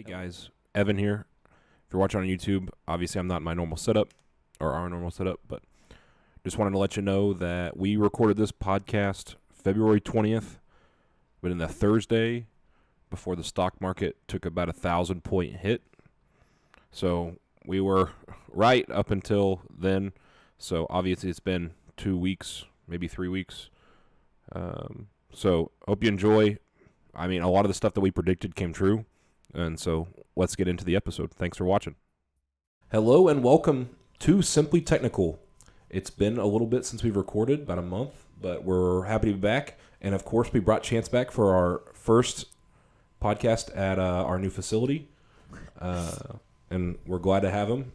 Guys, Evan here. If you're watching on YouTube, obviously I'm not in my normal setup, or our normal setup, but just wanted to let you know that we recorded this podcast February 20th, but in the Thursday before the stock market took about 1,000-point hit. So we were right up until then. So obviously it's been 2 weeks, maybe 3 weeks. So hope you enjoy. I mean, a lot of the stuff that we predicted came true. And so let's get into the episode. Thanks for watching. Hello and welcome to Simply Technical. It's been a little bit since we've recorded, about a month, but we're happy to be back. And of course, we brought Chance back for our first podcast at our new facility. And we're glad to have him.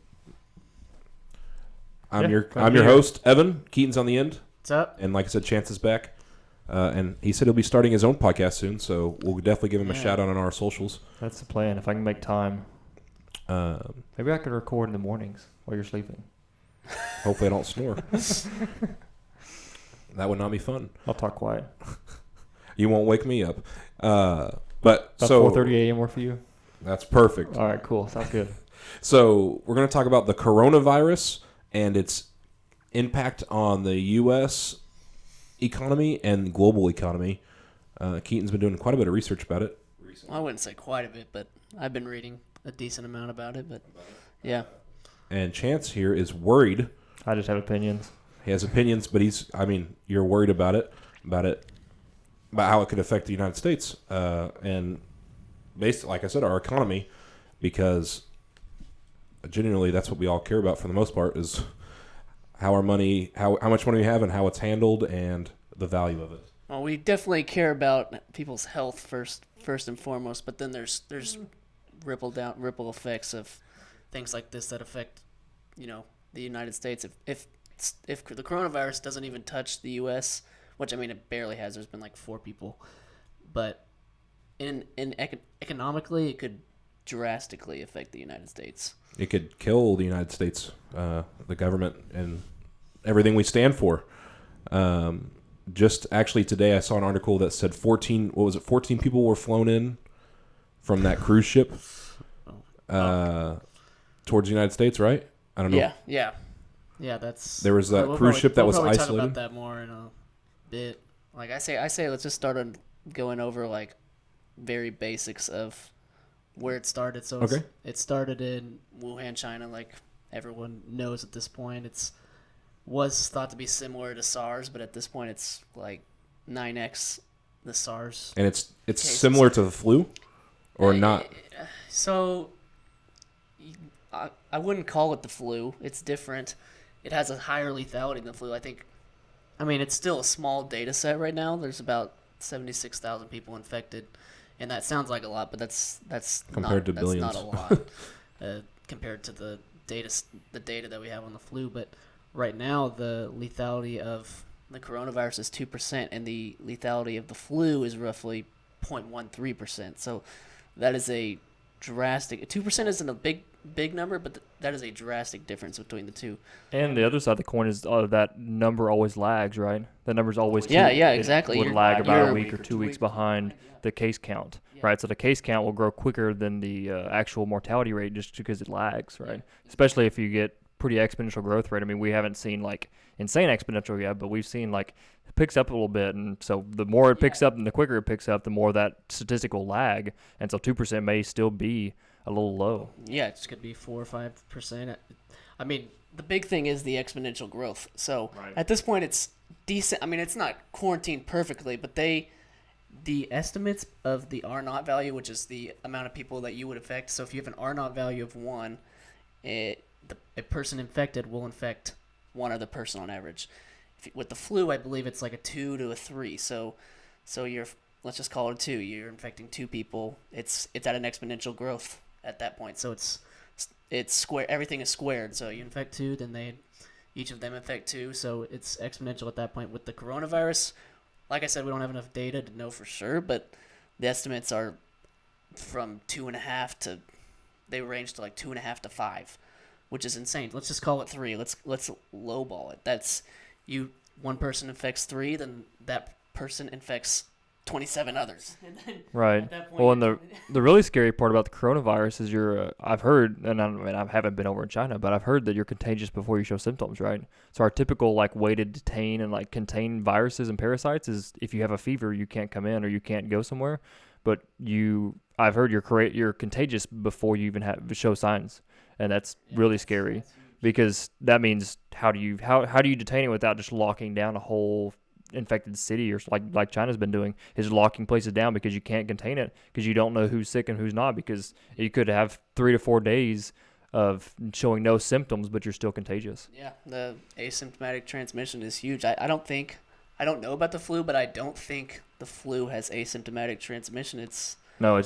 I'm your host, Evan. Keaton's on the end. What's up? And like I said, Chance is back. And he said he'll be starting his own podcast soon, so we'll definitely give him a shout out on our socials. That's the plan, if I can make time. Maybe I could record in the mornings while you're sleeping. Hopefully I don't snore. That would not be fun. I'll talk quiet. You won't wake me up. But About so 4:30 a.m. work for you? That's perfect. All right, cool. Sounds good. So we're going to talk about the coronavirus and its impact on the U.S. economy and global economy. Keaton's been doing quite a bit of research about it recently. Well, I wouldn't say quite a bit, but I've been reading a decent amount about it. But yeah. And Chance here is worried. I just have opinions. He has opinions, but you're worried about how it could affect the United States, and basically, like I said, our economy, because genuinely that's what we all care about for the most part is how our money, how much money we have and how it's handled and the value of it. Well, we definitely care about people's health first and foremost, but then there's ripple effects of things like this that affect, the United States. If the coronavirus doesn't even touch the U.S., which, I mean, it barely has. There's been like 4 people. But economically, it could drastically affect the United States. It could kill the United States, the government, and everything we stand for. Just actually today I saw an article that said 14 people were flown in from that cruise ship towards the United States, right? I don't know. Yeah, that's... There was that cruise ship that was isolated. We'll talk about that more in a bit. Like I say, let's just start on going over like very basics of where it started. So it started in Wuhan, China, like everyone knows at this point. Was thought to be similar to SARS, but at this point it's like 9x the SARS. And it's similar to the flu, or not? So I wouldn't call it the flu. It's different. It has a higher lethality than the flu. I mean, it's still a small data set right now. There's about 76,000 people infected, and that sounds like a lot, but that's compared to billions. That's not a lot compared to the data that we have on the flu. But right now, the lethality of the coronavirus is 2%, and the lethality of the flu is roughly 0.13%. So that is a drastic. 2% isn't a big number, but that is a drastic difference between the two. And the other side of the coin is that number always lags, right? That number's always exactly. It would lag about a week or 2 weeks behind the case count, right? So the case count will grow quicker than the actual mortality rate just because it lags, right? Especially if you get pretty exponential growth rate. I mean, we haven't seen like insane exponential yet, but we've seen like it picks up a little bit, and so the more it picks up and the quicker it picks up, the more that statistical lag, and so 2% may still be a little low. Yeah, it could be 4 or 5%. I mean, the big thing is the exponential growth. So At this point, it's decent. I mean, it's not quarantined perfectly, but the estimates of the R0 value, which is the amount of people that you would affect. So if you have an R0 value of 1, a person infected will infect one other person on average. With the flu, I believe it's like a 2 to a 3. So you're, let's just call it a 2. You're infecting 2 people. It's at an exponential growth at that point. So it's square. Everything is squared. So you infect 2, then each of them infect 2. So it's exponential at that point. With the coronavirus, like I said, we don't have enough data to know for sure, but the estimates are from 2.5 to, they range to like 2.5 to 5, which is insane. Let's just call it 3. Let's lowball it. That's one person infects 3, then that person infects 27 others. And then Right. at that point, Well, and the really scary part about the coronavirus is I've heard, and I haven't been over in China, but I've heard that you're contagious before you show symptoms, right? So our typical like way to detain and like contain viruses and parasites is if you have a fever, you can't come in or you can't go somewhere. But I've heard you're contagious before you even show signs, and that's really scary because that means how do you detain it without just locking down a whole infected city, or like China's been doing, is locking places down because you can't contain it because you don't know who's sick and who's not, because you could have 3 to 4 days of showing no symptoms but you're still contagious. Yeah, the asymptomatic transmission is huge. I don't know about the flu, but I don't think the flu has asymptomatic transmission. It's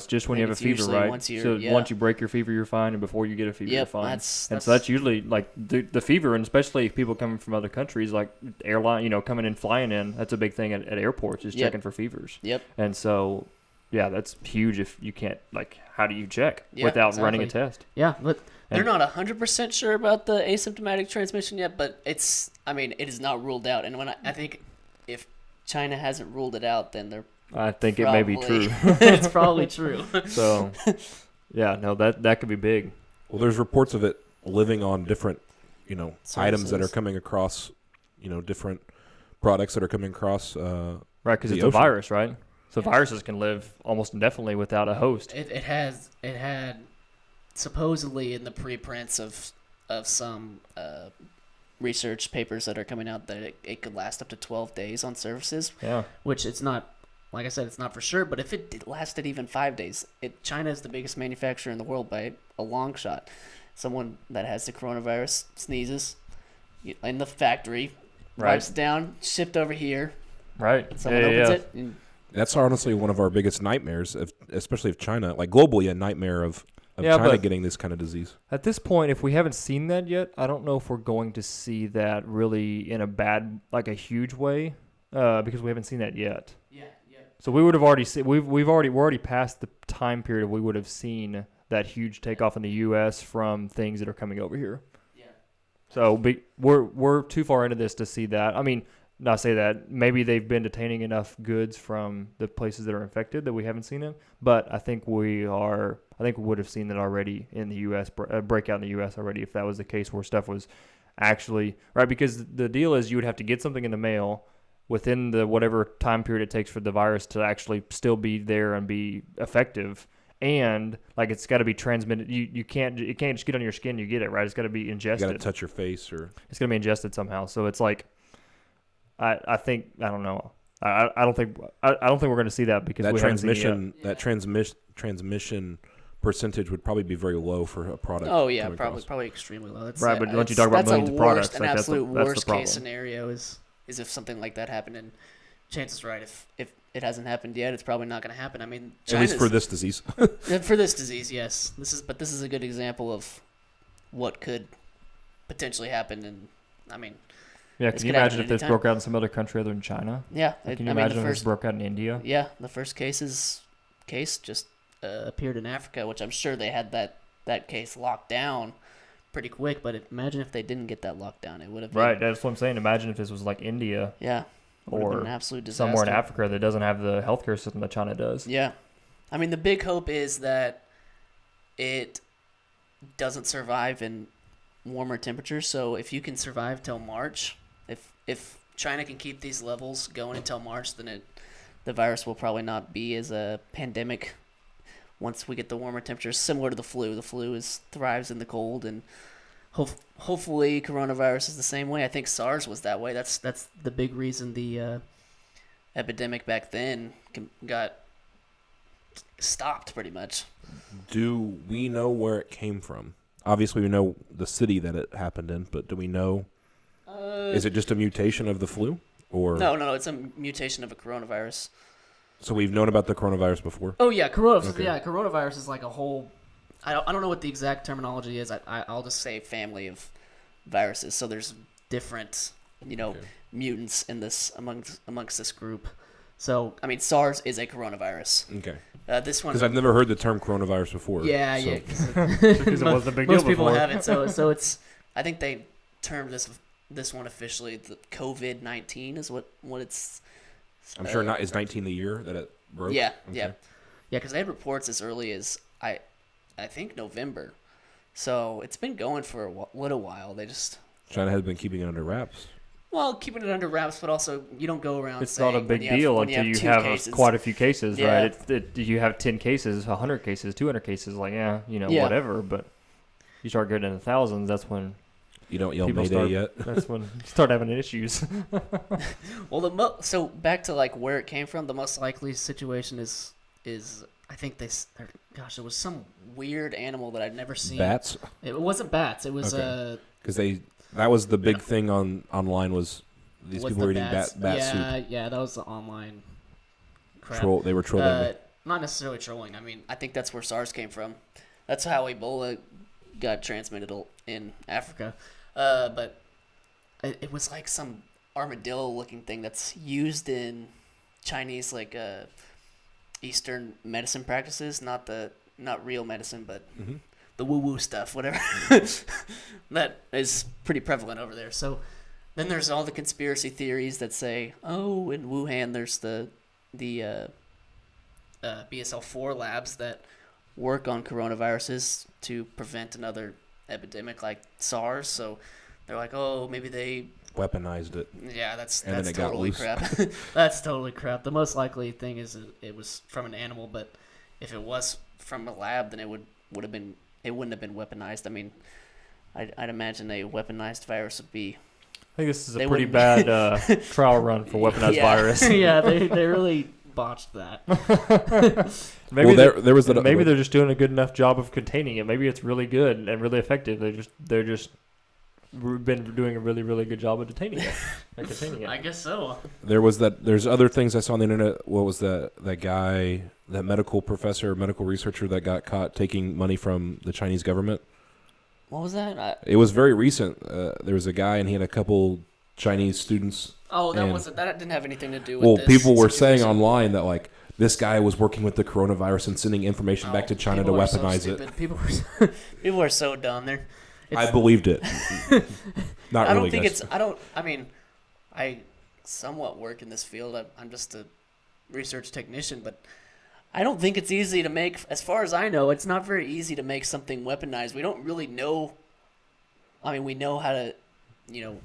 just when you have a fever, right? Once you break your fever, you're fine, and before you get a fever, you're fine. So that's usually like the fever, and especially people coming from other countries, like airline, coming in, flying in. That's a big thing at airports, is checking for fevers. Yep. And so, yeah, that's huge. If you can't, like, how do you check without running a test? Yeah, but they're not 100% sure about the asymptomatic transmission yet, but it is not ruled out. And I think if China hasn't ruled it out, then I think it may be true. It's probably true. So, yeah, no, that could be big. Well, there's reports of it living on different, items that are coming across, different products that are coming across. Right, because it's a virus, right? So viruses can live almost indefinitely without a host. It had supposedly in the preprints of some research papers that are coming out that it could last up to 12 days on surfaces. Yeah. Which it's not. Like I said, it's not for sure, but if it lasted even 5 days, China is the biggest manufacturer in the world by a long shot. Someone that has the coronavirus sneezes in the factory, wipes it down, shipped over here. Right. Someone opens it. And that's honestly one of our biggest nightmares, especially if China, like globally, a nightmare of China getting this kind of disease. At this point, if we haven't seen that yet, I don't know if we're going to see that really in a huge way, because we haven't seen that yet. Yeah. So we would have already seen. We're already past the time period we would have seen that huge takeoff in the U.S. from things that are coming over here. Yeah. So we're too far into this to see that. I mean, not say that. Maybe they've been detaining enough goods from the places that are infected that we haven't seen it. But I think we would have seen that already in the U.S. Breakout in the U.S. already, if that was the case, where stuff was actually right. Because the deal is you would have to get something in the mail within the whatever time period it takes for the virus to actually still be there and be effective, and like it's got to be transmitted. You can't just get on your skin, you get it, right? It's got to be ingested. You got to touch your face, or it's going to be ingested somehow. So it's like, I don't know. I don't think we're going to see that because that transmission percentage would probably be very low for a product. Oh yeah, probably extremely low. Right, but once you talk about millions of products, an absolute worst case scenario is if something like that happened, and chances are right, if it hasn't happened yet, it's probably not going to happen. I mean, at least for this disease. For this disease, yes. This is a good example of what could potentially happen, and I mean, yeah. Can you imagine if this broke out in some other country other than China? Yeah. Can you imagine if this broke out in India? Yeah, the first case just appeared in Africa, which I'm sure they had that case locked down pretty quick, but imagine if they didn't get that lockdown. It would have been, right. That's what I'm saying. Imagine if this was like India, or an absolute disaster. Somewhere in Africa that doesn't have the healthcare system that China does. Yeah, I mean the big hope is that it doesn't survive in warmer temperatures. So if you can survive till March, if China can keep these levels going until March, then the virus will probably not be as a pandemic. Once we get the warmer temperatures, similar to the flu. The flu thrives in the cold, and hopefully coronavirus is the same way. I think SARS was that way. That's the big reason the epidemic back then got stopped pretty much. Do we know where it came from? Obviously, we know the city that it happened in, but do we know? Is it just a mutation of the flu, or no? It's a mutation of a coronavirus. So we've known about the coronavirus before. Oh yeah, coronavirus is like a whole. I don't know what the exact terminology is. I'll just say family of viruses. So there's different, mutants in this amongst this group. So I mean, SARS is a coronavirus. Okay. This one, because I've never heard the term coronavirus before. Yeah, so. yeah. Because it wasn't a big deal most people before. haven't. So it's. I think they termed this one officially the COVID-19 is what it's I'm sure not. Is 19 the year that it broke? Yeah, Okay. yeah, because they had reports as early as I think November. So it's been going for a little while. They just China has been keeping it under wraps. Well, keeping it under wraps, but also you don't go around. It's saying not a big when deal when until you two have cases. quite a few cases, Yeah. right? You have 10 cases, 100 cases, 200 cases, like, Yeah. whatever. But you start getting into thousands, that's when You don't yell people Mayday yet. That's when you start having issues. Well, so back to like where it came from. The most likely situation is I think it was some weird animal that I'd never seen. Bats? It wasn't bats. It was Okay. Because that was the big thing online was these was people the were eating bats. bat yeah, soup. Yeah, that was the online crap. They were trolling me. Not necessarily trolling. I mean, I think that's where SARS came from. That's how Ebola got transmitted in Africa. But it was like some armadillo-looking thing that's used in Chinese Eastern medicine practices, not real medicine, but the woo-woo stuff, whatever. That is pretty prevalent over there. So then there's all the conspiracy theories that say, oh, in Wuhan there's the BSL-4 labs that work on coronaviruses to prevent another epidemic like SARS. So they're like, oh, maybe they Weaponized it. Yeah, that's then it got totally loose. crap. That's totally crap. The most likely thing is it was from an animal, but if it was from a lab, then it wouldn't have been weaponized. I mean, I'd imagine a weaponized virus would be. I think this is a They pretty wouldn't- bad trial run for weaponized virus. Yeah, they really botched that. Maybe there was maybe they're just doing a good enough job of containing it. Maybe it's really good and really effective. They're just been doing a really, really good job of containing it. I guess so. There's other things I saw on the internet. What was that guy, that medical professor, medical researcher that got caught taking money from the Chinese government? What was that? It was very recent. There was a guy and he had a couple Chinese students. That didn't have anything to do with this. People were saying situation. online that this guy was working with the coronavirus and sending information back to China to people are so weaponize stupid. it. People are so dumb. I believed it. Not I really. don't think I somewhat work in this field. I'm just a research technician, but I don't think it's easy to make. As far as I know, it's not very easy to make something weaponized. We don't really know. I mean, we know how to, make things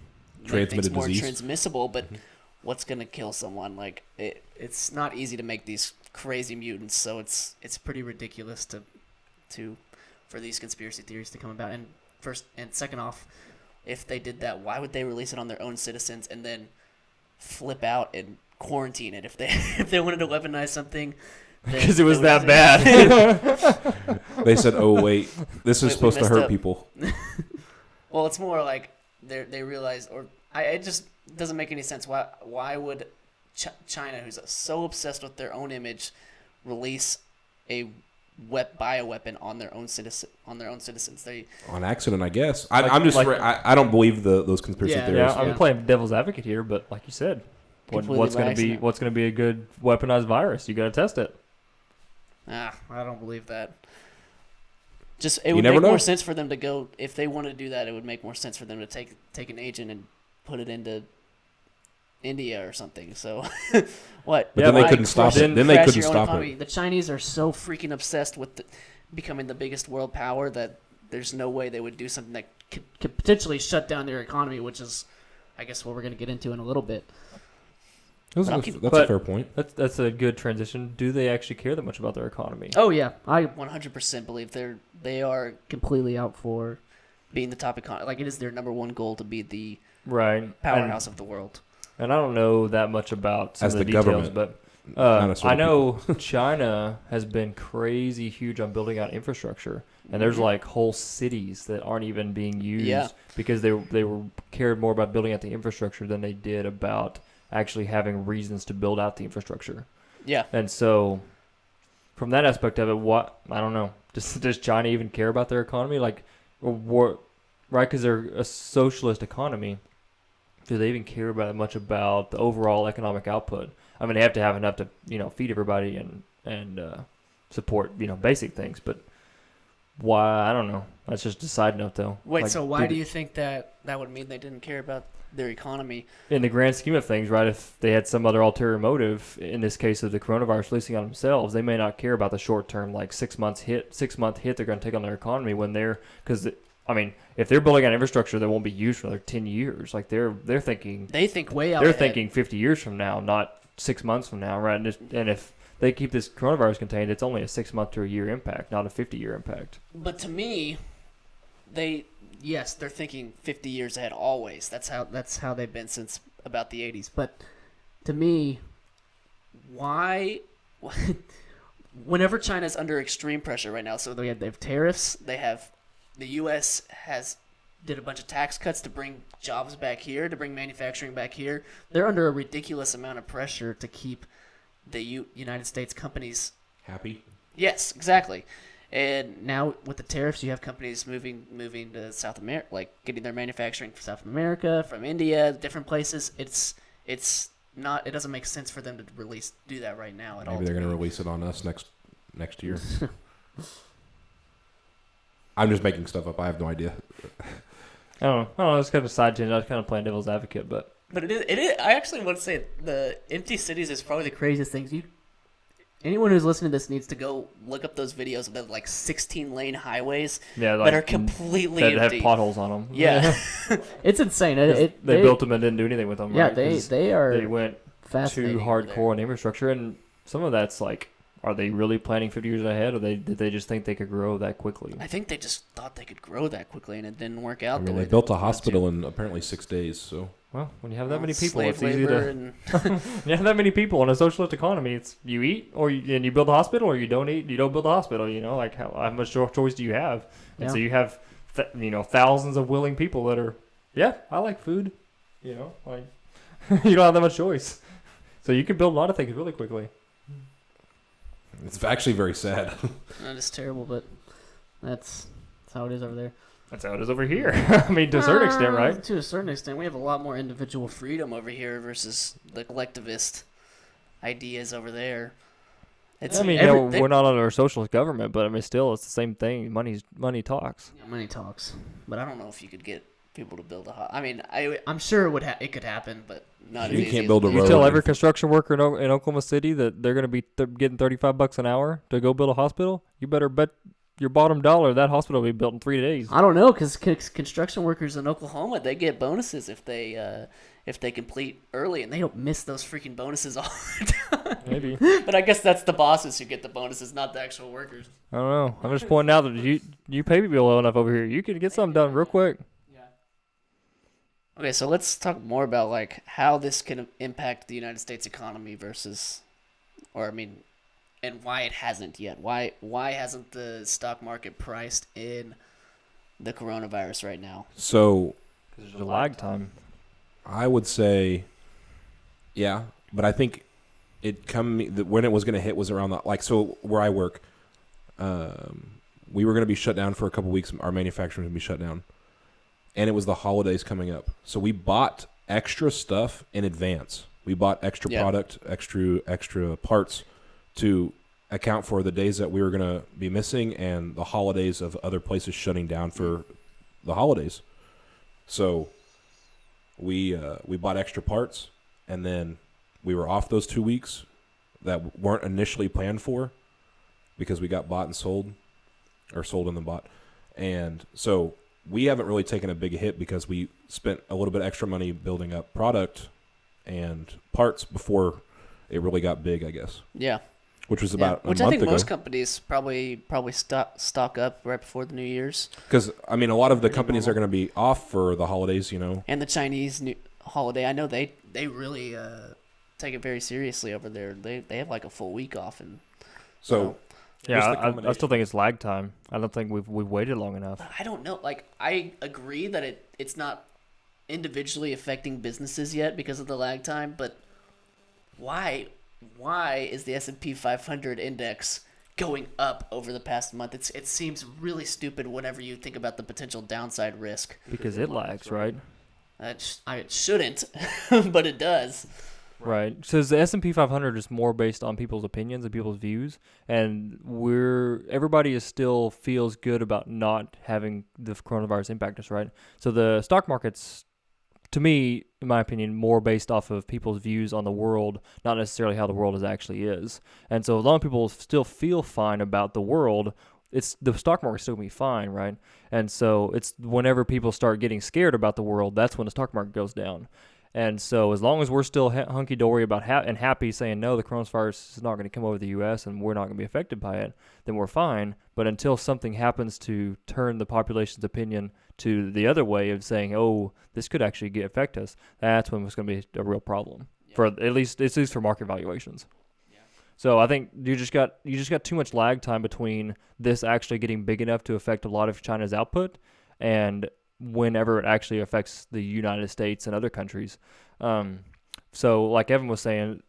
Transmitted more disease. transmissible, but what's gonna kill someone? Like it's not easy to make these crazy mutants. So it's pretty ridiculous for these conspiracy theories to come about. And first and second off, if they did that, why would they release it on their own citizens and then flip out and quarantine it? If they wanted to weaponize something, Because it was that bad. They said, "Oh wait, this is We supposed to messed hurt up." people." Well, it's more like they realize, it just doesn't make any sense. Why would China, who's so obsessed with their own image, release a bioweapon on their own citizens? On accident, I guess. I don't believe those conspiracy Yeah. theories. Yeah, I'm playing devil's advocate here, but like you said, Completely what's by going to be accident. what's going to be a good weaponized virus? You got to test it. I don't believe that. It would never make know. more sense for them to go, if they want to do that, it would make more sense for them to take an agent and put it into India or something. So, what? But then they couldn't stop it. Then they crash couldn't your own stop economy? it. The Chinese are so freaking obsessed with becoming the biggest world power that there's no way they would do something that could potentially shut down their economy, which is, I guess, what we're going to get into in a little bit. That's But a fair point. That's a good transition. Do they actually care that much about their economy? Oh yeah, I 100% believe they are completely out for being the top economy. Like, it is their number one goal to be the Right. powerhouse of the world. And I don't know that much about some As of the the details, government, but I know China has been crazy huge on building out infrastructure, and there's like whole cities that aren't even being used because they were cared more about building out the infrastructure than they did about actually having reasons to build out the infrastructure. Yeah. And so, from that aspect of it, I don't know. Does China even care about their economy? Like, right? Because they're a socialist economy. Do they even care much about the overall economic output? I mean, they have to have enough to feed everybody and support basic things. But Why? I don't know. That's just a side note, though. Wait, Like, so why dude, do you think that would mean they didn't care about their economy? in the grand scheme of things, right, if they had some other ulterior motive, in this case of the coronavirus releasing on themselves, they may not care about the short term, like 6 month hit they're going to take on their economy when they're, because, I mean, if they're building out infrastructure that won't be used for another 10 years, like they're thinking, They think way out they're ahead. thinking 50 years from now, not 6 months from now, right? And if they keep this coronavirus contained, it's only a 6 month to a year impact, not a 50-year impact. But to me, they're thinking 50 years ahead always. That's how they've been since about the 80s. But to me, why whenever China's under extreme pressure right now, so they have tariffs, the US did a bunch of tax cuts to bring jobs back here, to bring manufacturing back here. They're under a ridiculous amount of pressure to keep the United States companies Happy? Yes, exactly. And now with the tariffs, you have companies moving to South America, like getting their manufacturing from South America, from India, different places. It doesn't make sense for them to do that right now at all. Maybe they're going to release it on us next year. I'm just making stuff up. I have no idea. I don't know. It's kind of a side tangent. I was kind of playing devil's advocate, but But it is. I actually want to say the empty cities is probably the craziest things. Anyone who's listening to this needs to go look up those videos of the 16-lane highways yeah, that are completely that empty. have potholes on them. Yeah, It's insane. They built them and didn't do anything with them. Yeah, right? 'Cause they are they went fascinating. too hardcore on infrastructure, and some of that's like, are they really planning 50 years ahead, or did they just think they could grow that quickly? I think they just thought they could grow that quickly, and it didn't work out. I the mean, way they built a wanted to. hospital in apparently 6 days, so... Well, when you have that many people, Slave it's easy labor to. and You have that many people in a socialist economy. It's you eat, and you build a hospital, or you don't eat, you don't build a hospital. Like how much choice do you have? And so you have, thousands of willing people that are, I like food. Like you don't have that much choice, so you can build a lot of things really quickly. It's actually very sad. that is terrible. But that's how it is over there. That's how it is over here. I mean, to a certain extent, right? To a certain extent, we have a lot more individual freedom over here versus the collectivist ideas over there. We're not under a socialist government, but I mean, still, it's the same thing. Money talks. Money talks, but I don't know if you could get people to build a. I'm sure it could happen, but not. You as can't easy build a as road. You tell every construction worker in Oklahoma City that they're going to be getting $35 an hour to go build a hospital. You better bet your bottom dollar that hospital will be built in 3 days. I don't know, because construction workers in Oklahoma, they get bonuses if they complete early, and they don't miss those freaking bonuses all the time. Maybe. But I guess that's the bosses who get the bonuses, not the actual workers. I don't know. I'm just pointing out that you pay people well enough over here. You can get something done real quick. Okay, so let's talk more about how this can impact the United States economy and why it hasn't yet. Why hasn't the stock market priced in the coronavirus right now? So, There's a lag time. I would say, yeah, but I think when it was going to hit was around where I work, we were going to be shut down for a couple weeks. Our manufacturing was going to be shut down, and it was the holidays coming up. So we bought extra stuff in advance. We bought extra product, extra parts to account for the days that we were going to be missing and the holidays of other places shutting down for the holidays. So we bought extra parts, and then we were off those 2 weeks that weren't initially planned for because we got bought and sold, or sold and then bought. And so we haven't really taken a big hit because we spent a little bit extra money building up product and parts before it really got big, I guess. Yeah. Which was about a month ago. Which I think ago. most companies probably stock up right before the New Year's. Because, a lot of the companies are going to be off for the holidays, And the Chinese New holiday. I know they really take it very seriously over there. They have a full week off. And so... Yeah, I still think it's lag time. I don't think we've waited long enough. I don't know. I agree that it's not individually affecting businesses yet because of the lag time, but why is the S&P 500 index going up over the past month? It seems really stupid whenever you think about the potential downside risk. Because it lags, right? It shouldn't, but it does. Right. So the S&P 500 is more based on people's opinions and people's views, and everybody is still feels good about not having the coronavirus impact us, right? So the stock market's, to me, in my opinion, more based off of people's views on the world, not necessarily how the world actually is. And so as long as people still feel fine about the world, the stock market's still gonna be fine, right? And so it's whenever people start getting scared about the world, that's when the stock market goes down. And so as long as we're still hunky-dory about and happy saying, no, the coronavirus is not going to come over the U.S. and we're not going to be affected by it, then we're fine. But until something happens to turn the population's opinion to the other way of saying, oh, this could actually affect us, that's when it's going to be a real problem, for at least for market valuations. Yeah. So I think you just got too much lag time between this actually getting big enough to affect a lot of China's output and whenever it actually affects the United States and other countries. So like Evan was saying,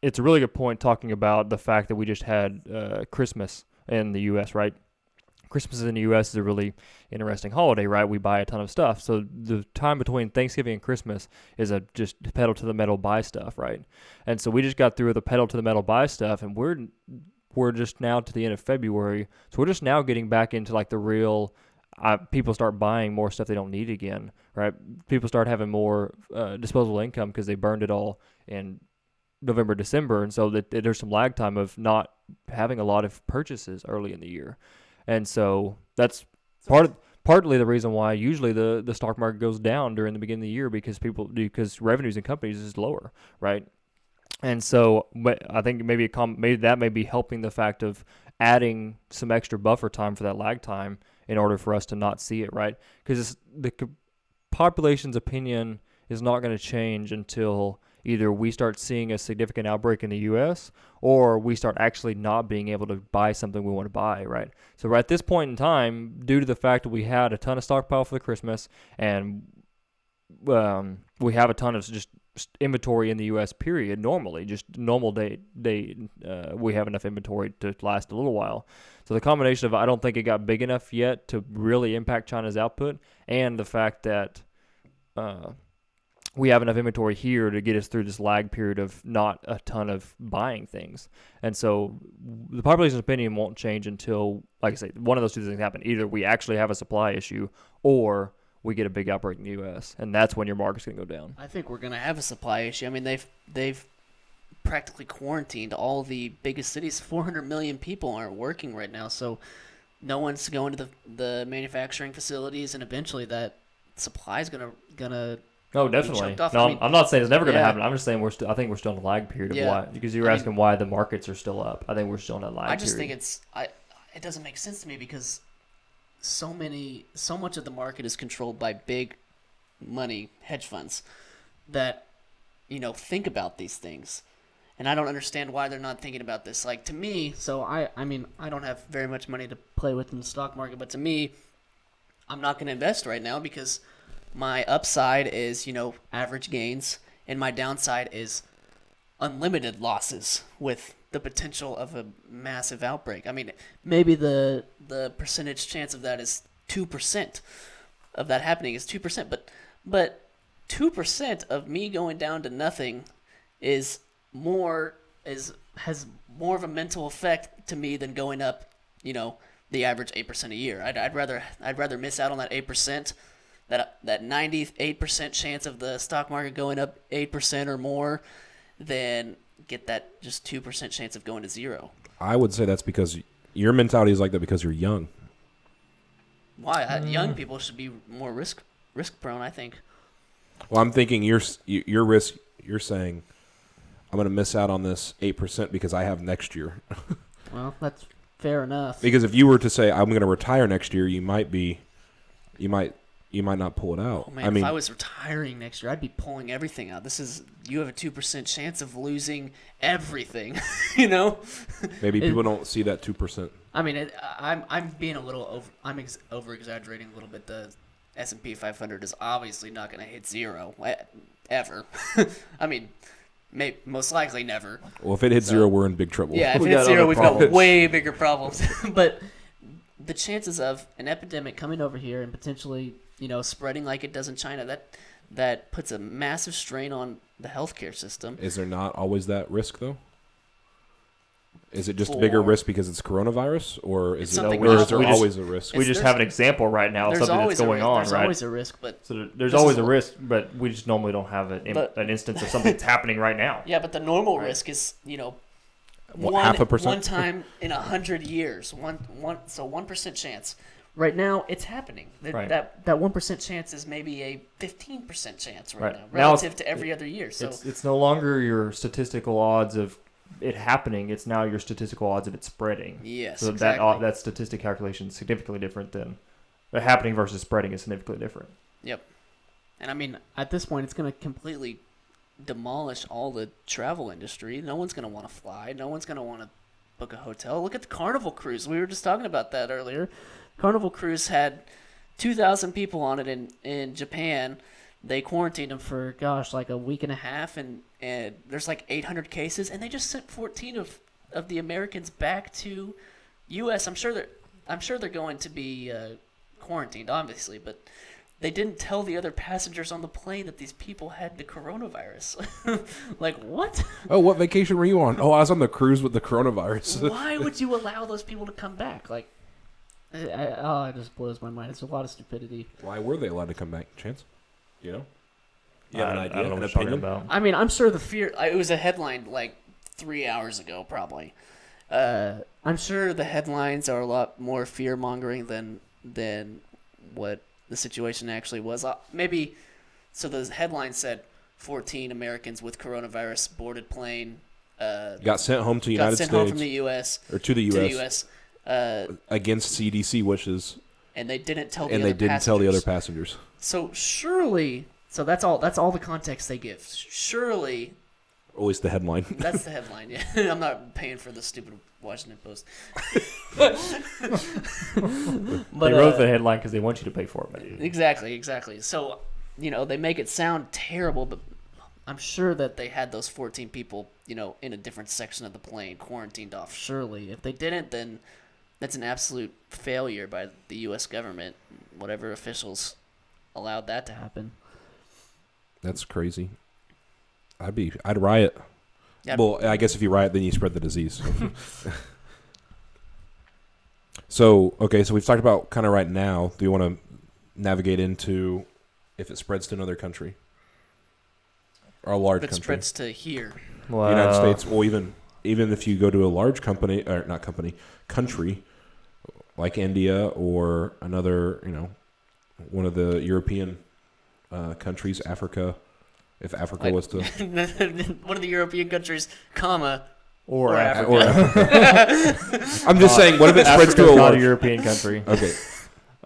it's a really good point talking about the fact that we just had Christmas in the U.S., right? Christmas in the U.S. is a really interesting holiday, right? We buy a ton of stuff. So the time between Thanksgiving and Christmas is just pedal to the metal buy stuff, right? And so we just got through the pedal to the metal buy stuff, and we're just now to the end of February. So we're just now getting back into like the real people start buying more stuff they don't need again, right? People start having more disposable income because they burned it all in November, December, and so there's some lag time of not having a lot of purchases early in the year. And so that's partly the reason why usually the stock market goes down during the beginning of the year because revenues in companies is lower, right? And so I think maybe that may be helping the fact of adding some extra buffer time for that lag time in order for us to not see it, right? Because the population's opinion is not going to change until either we start seeing a significant outbreak in the U.S. or we start actually not being able to buy something we want to buy, right? So right at this point in time, due to the fact that we had a ton of stockpile for the Christmas and we have a ton of just inventory in the U.S. period, normally, just normal day, we have enough inventory to last a little while. So the combination of I don't think it got big enough yet to really impact China's output and the fact that we have enough inventory here to get us through this lag period of not a ton of buying things. And so the population's opinion won't change until, like I say, one of those two things happen. Either we actually have a supply issue or we get a big outbreak in the U.S., and that's when your market's going to go down. I think we're going to have a supply issue. I mean, they've practically quarantined all the biggest cities. 400 million people aren't working right now, so no one's going to the manufacturing facilities, and eventually that supply is going to Oh, definitely. No, I mean, I'm not saying it's never going to happen. I'm just saying I think we're still in the lag period of why, because you were asking why the markets are still up. I think we're still in that lag period. I just think it doesn't make sense to me because so much of the market is controlled by big money hedge funds that think about these things, and I don't understand why they're not thinking about this. Like, to me, so I mean I don't have very much money to play with in the stock market, but to me, I'm not going to invest right now because my upside is average gains and my downside is unlimited losses with the potential of a massive outbreak. I mean, maybe the percentage chance of that is 2%. Of that happening is 2%, but 2% of me going down to nothing has more of a mental effect to me than going up, the average 8% a year. I'd rather miss out on that 8%, that 98% chance of the stock market going up 8% or more, than get that just 2% chance of going to zero. I would say that's because your mentality is like that because you're young. Why? Young people should be more risk prone, I think. Well, I'm thinking your risk. You're saying I'm going to miss out on this 8% because I have next year. Well, that's fair enough. Because if you were to say I'm going to retire next year, you might not pull it out. Oh, man, if I was retiring next year, I'd be pulling everything out. You have a 2% chance of losing everything, Maybe people don't see that 2%. I mean, I'm being a little over exaggerating a little bit. The S&P 500 is obviously not going to hit zero ever. I mean, most likely never. Well, if it hits zero, we're in big trouble. Yeah, if it hits zero, we've got way bigger problems. But the chances of an epidemic coming over here and potentially, spreading like it does in China, that puts a massive strain on the healthcare system. Is there not always that risk, though? Is it just a bigger risk because it's coronavirus, or is there always a risk? We just have an example right now of something that's going on, right? There's always a risk, but so there's always a risk, but we just normally don't have an instance of something that's happening right now. Yeah, but the normal risk is, 0.5%? One time in 100 years, 1% chance. Right now, it's happening. That 1% chance is maybe a 15% chance right now, relative to every other year. So it's no longer your statistical odds of it happening. It's now your statistical odds of it spreading. Yes, so exactly. that statistic calculation is significantly different than happening versus spreading is significantly different. Yep. And I mean, at this point, it's going to completely demolish all the travel industry. No one's going to want to fly. No one's going to want to book a hotel. Look at the Carnival cruise. We were just talking about that earlier. Carnival cruise had 2,000 people on it in Japan. They quarantined them for, like a week and a half, and there's like 800 cases, and they just sent 14 of the Americans back to U.S. I'm sure they're going to be quarantined, obviously, but they didn't tell the other passengers on the plane that these people had the coronavirus. Like, what? Oh, what vacation were you on? Oh, I was on the cruise with the coronavirus. Why would you allow those people to come back? Like, it just blows my mind. It's a lot of stupidity. Why were they allowed to come back, Chance? You know? You have an idea? I don't know an what you're talking opinion? about. I mean, I'm sure the fear... It was a headline like 3 hours ago, probably. I'm sure the headlines are a lot more fear-mongering than what the situation actually was. Maybe... So the headline said, 14 Americans with coronavirus boarded plane... got sent home to the United States. Got sent home from the U.S. Or to the U.S. To the U.S. Against CDC wishes. And they didn't tell the other passengers. And they didn't tell the other passengers. So surely... So that's all the context they give. Surely... Always the headline. That's the headline, yeah. I'm not paying for the stupid Washington Post. But they wrote the headline because they want you to pay for it. Exactly. So, they make it sound terrible, but I'm sure that they had those 14 people, in a different section of the plane quarantined off. Surely. If they didn't, then that's an absolute failure by the U.S. government, whatever officials allowed that to happen. That's crazy. I'd riot. Yep. Well, I guess if you riot, then you spread the disease. So we've talked about kind of right now. Do you want to navigate into if it spreads to another country or a large country? If it spreads to here, the United States. Well, even if you go to a large country like India or another, one of the European countries, Africa. If Africa was to... one of the European countries, or Africa. I'm just saying, what if it spreads to a not a European country? Okay.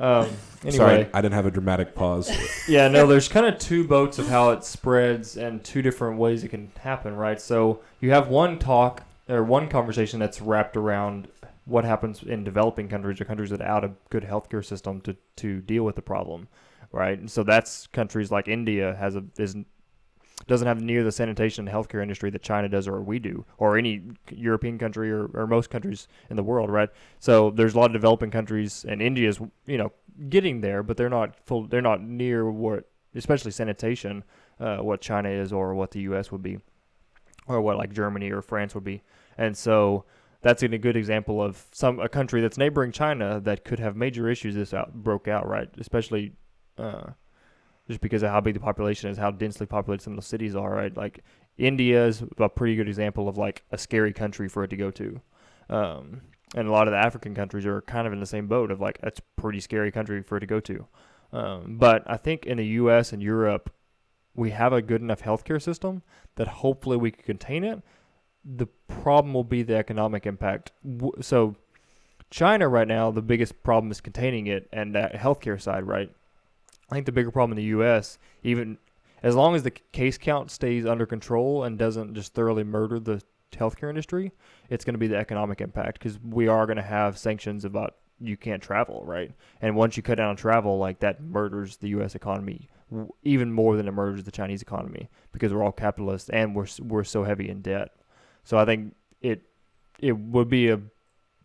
Anyway. Sorry, I didn't have a dramatic pause. Yeah, no, there's kind of two boats of how it spreads and two different ways it can happen, right? So you have one conversation that's wrapped around what happens in developing countries or countries without a good healthcare system to deal with the problem, right? And so that's countries like India doesn't have near the sanitation and healthcare industry that China does or we do, or any European country or most countries in the world, right? So there's a lot of developing countries, and India's, getting there, but they're not near what, especially sanitation, what China is or what the U.S. would be, or what like Germany or France would be. And so that's a good example of a country that's neighboring China that could have major issues if this broke out, right? Especially just because of how big the population is, how densely populated some of the cities are, right? Like India is a pretty good example of like a scary country for it to go to. And a lot of the African countries are kind of in the same boat of like, that's a pretty scary country for it to go to. But I think in the U.S. and Europe, we have a good enough healthcare system that hopefully we can contain it. The problem will be the economic impact. So China right now, the biggest problem is containing it and that healthcare side, right? I think the bigger problem in the U.S., even as long as the case count stays under control and doesn't just thoroughly murder the healthcare industry, it's going to be the economic impact because we are going to have sanctions about you can't travel, right? And once you cut down on travel, like that murders the U.S. economy even more than it murders the Chinese economy because we're all capitalists and we're so heavy in debt. So I think it would be a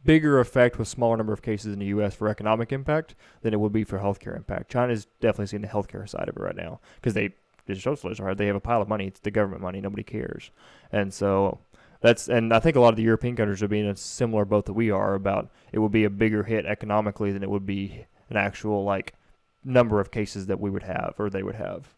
bigger effect with smaller number of cases in the U.S. for economic impact than it would be for healthcare impact. China's definitely seeing the healthcare side of it right now because they is socialist, right? They have a pile of money. It's the government money. Nobody cares. And so and I think a lot of the European countries are being in a similar boat that we are about it would be a bigger hit economically than it would be an actual like number of cases that we would have or they would have.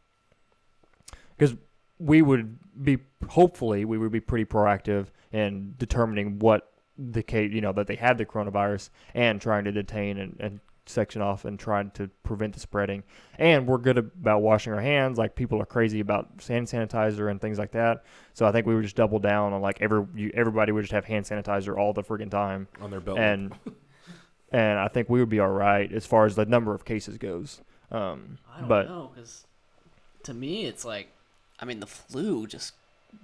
Because we would be pretty proactive in determining what the case, that they had the coronavirus and trying to detain and section off and trying to prevent the spreading. And we're good about washing our hands. Like people are crazy about hand sanitizer and things like that. So I think we would just double down on like everybody would just have hand sanitizer all the freaking time on their belt. And I think we would be all right as far as the number of cases goes. I don't know, because to me it's like, the flu just